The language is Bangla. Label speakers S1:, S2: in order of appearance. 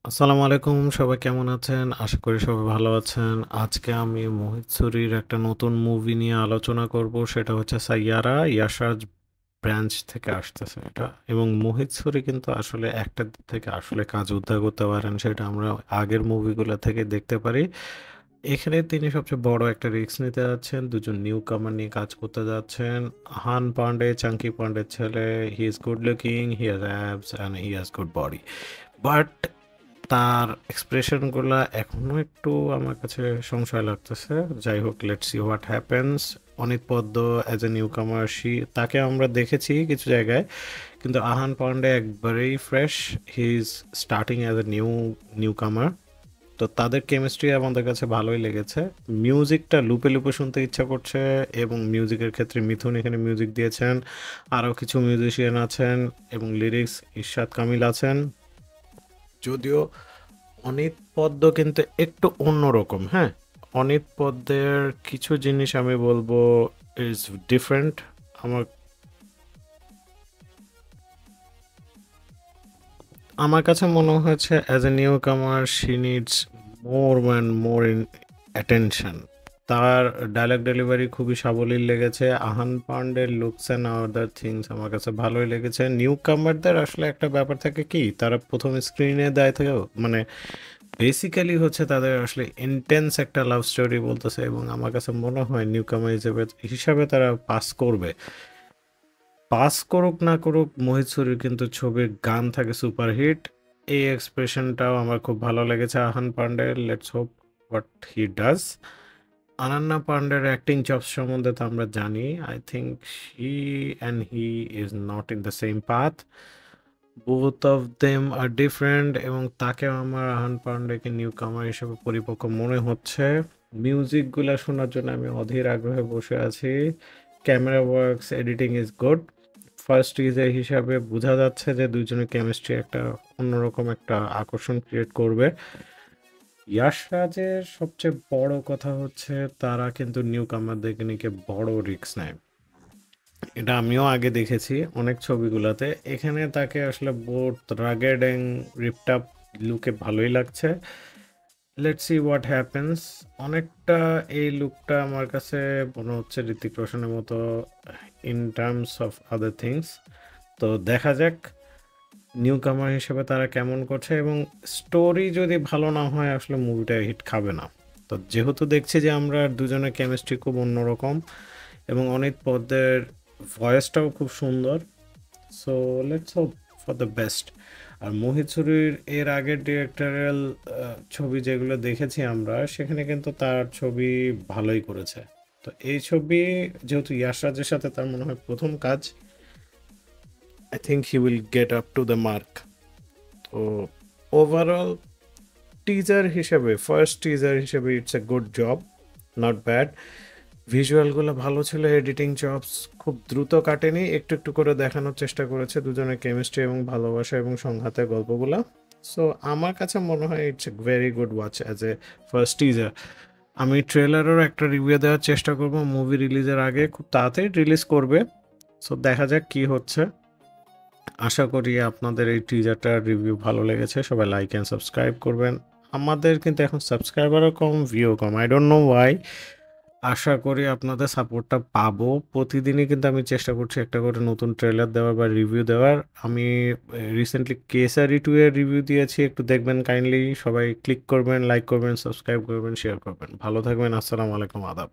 S1: আসসালামু আলাইকুম। সবাই কেমন আছেন? আশা করি সবাই ভালো আছেন। আজকে আমি মোহিত সুরির একটা নতুন মুভি নিয়ে আলোচনা করব। সেটা হচ্ছে 'সাইয়ারা'। ইয়াশরাজ ব্রাঞ্চ থেকে আসতেছে এটা। এবং মোহিত সুরি কিন্তু আসলে একটা দিক থেকে আসলে কাজ উদ্ধার করতে পারেন। সেটা আমরা আগের মুভিগুলা থেকে দেখতে পারি। এখানে তিনি সবচেয়ে বড় একটা রিস্ক নিতে যাচ্ছেন। দুজন নিউ কামার নিয়ে কাজ করতে যাচ্ছেন। আহান পান্ডে, চাঙ্কি পান্ডের ছেলে। He is good looking, he has ABS and he has good body. But তার এক্সপ্রেশনগুলা এখনো একটু আমার কাছে সংশয় লাগতেছে। যাই হোক, let's see what happens. Anit পদ্ম অ্যাজ এ নিউ কামার, তাকে আমরা দেখেছি কিছু জায়গায়, কিন্তু আহান পান্ডে একবারেই fresh. He is starting as a new কামার। তো তাদের কেমিস্ট্রি আমাদের কাছে ভালোই লেগেছে। মিউজিকটা লুপে লুপে শুনতে ইচ্ছা করছে, এবং মিউজিকের ক্ষেত্রে মিথুন এখানে মিউজিক দিয়েছেন। আরও কিছু মিউজিশিয়ান আছেন এবং লিরিক্স ইরশাদ কামিল আছেন। যদিও অনিত পদ্ম কিন্তু একটু অন্যরকম, হ্যাঁ। অনিত পদ্মের কিছু জিনিস আমি বলবো ইজ ডিফারেন্ট। আমার আমার কাছে মনে হয়েছে as a newcomer she needs more and more in attention. তার ডায়লগ ডেলিভারি খুবই সাবলীল লেগেছে। আহান পান্ডের লুকস অ্যান্ড আদার থিংস আমার কাছে ভালোই লেগেছে। নিউ কামারদের আসলে একটা ব্যাপার থাকে কি, তারা প্রথম স্ক্রিনে দেয় থেকেও মানে বেসিক্যালি হচ্ছে তাদের আসলে ইন্টেন্স একটা লাভ স্টোরি বলতেছে, এবং আমার কাছে মনে হয় নিউ কামার হিসেবে হিসাবে তারা পাস করবে। পাস করুক না করুক, মোহিত সুরির কিন্তু ছবির গান থাকে সুপারহিট। এই এক্সপ্রেশনটাও আমার খুব ভালো লেগেছে আহান পান্ডের। Let's hope what he does. Ananya পান্ডের অ্যাক্টিং জবস সম্বন্ধে তো আমরা জানি। I think she and he is not in the same path. Both of them are different, এবং তাকে আমার আহান পান্ডেকে নিউ কামার হিসেবে পরিপক্ক মনে হচ্ছে। মিউজিকগুলা শোনার জন্য আমি অধীর আগ্রহে বসে আছি। Camera works, editing is good. First teaser হিসাবে বোঝা যাচ্ছে যে দুজনের কেমিস্ট্রি একটা অন্যরকম একটা আকর্ষণ ক্রিয়েট করবে। ইয়াশরাজের সবচেয়ে বড় কথা হচ্ছে তারা কিন্তু নিউ কামারদেরকে নিয়ে বড় রিস্ক নেয়। এটা আমিও আগে দেখেছি অনেক ছবিগুলোতে। এখানে তাকে আসলে both rugged and ripped up লুকে ভালোই লাগছে। Let's see what happens. অনেকটা এই লুকটা আমার কাছে মনে হচ্ছে ঋতিক রোশনের মতো in terms of other things. তো দেখা যাক নিউ কামার হিসেবে তারা কেমন করছে, এবং স্টোরি যদি ভালো না হয় আসলে মুভিটা হিট খাবে না। তো যেহেতু দেখছি যে আমরা দুজনের কেমিস্ট্রি খুব অন্যরকম, এবং অনিত পদ্মের ভয়েসটাও খুব সুন্দর। So let's hope for the best. আর মোহিত সুরির এর আগের ডিরেক্টরিয়াল ছবি যেগুলো দেখেছি আমরা, সেখানে কিন্তু তার ছবি ভালোই করেছে। তো এই ছবি যেহেতু ইয়াশরাজের সাথে তার মনে হয় প্রথম কাজ, I think he will get up to the mark. তো ওভারঅল টিজার হিসেবে, ফার্স্ট টিজার হিসেবে it's a good job, not bad. ভিজুয়ালগুলো ভালো ছিল, এডিটিং জবস খুব দ্রুত কাটেনি, একটু একটু করে দেখানোর চেষ্টা করেছে দুজনের কেমিস্ট্রি এবং ভালোবাসা এবং সংঘাতের গল্পগুলো। সো আমার কাছে মনে হয় it's a very good watch as a first teaser. আমি ট্রেলারেরও একটা রিভিউ দেওয়ার চেষ্টা করব মুভি রিলিজের আগে, খুব তাড়াতাড়ি রিলিজ করবে। সো দেখা যাক কি হচ্ছে। আশা করি আপনাদের এই টিজারটার রিভিউ ভালো লেগেছে। সবাই লাইক অ্যান্ড সাবস্ক্রাইব করবেন। আমাদের কিন্তু এখন সাবস্ক্রাইবারও কম, ভিউ কম, আই ডোন্ট নো ওয়াই। আশা করি আপনাদের সাপোর্টটা পাবো। প্রতিদিনই কিন্তু আমি চেষ্টা করছি একটা করে নতুন ট্রেলার দেওয়ার বা রিভিউ দেওয়ার। আমি রিসেন্টলি কেসারি 2 এর রিভিউ দিয়েছি, একটু দেখবেন কাইন্ডলি। সবাই ক্লিক করবেন, লাইক করবেন, সাবস্ক্রাইব করবেন, শেয়ার করবেন। ভালো থাকবেন। আসসালামু আলাইকুম, আদাব।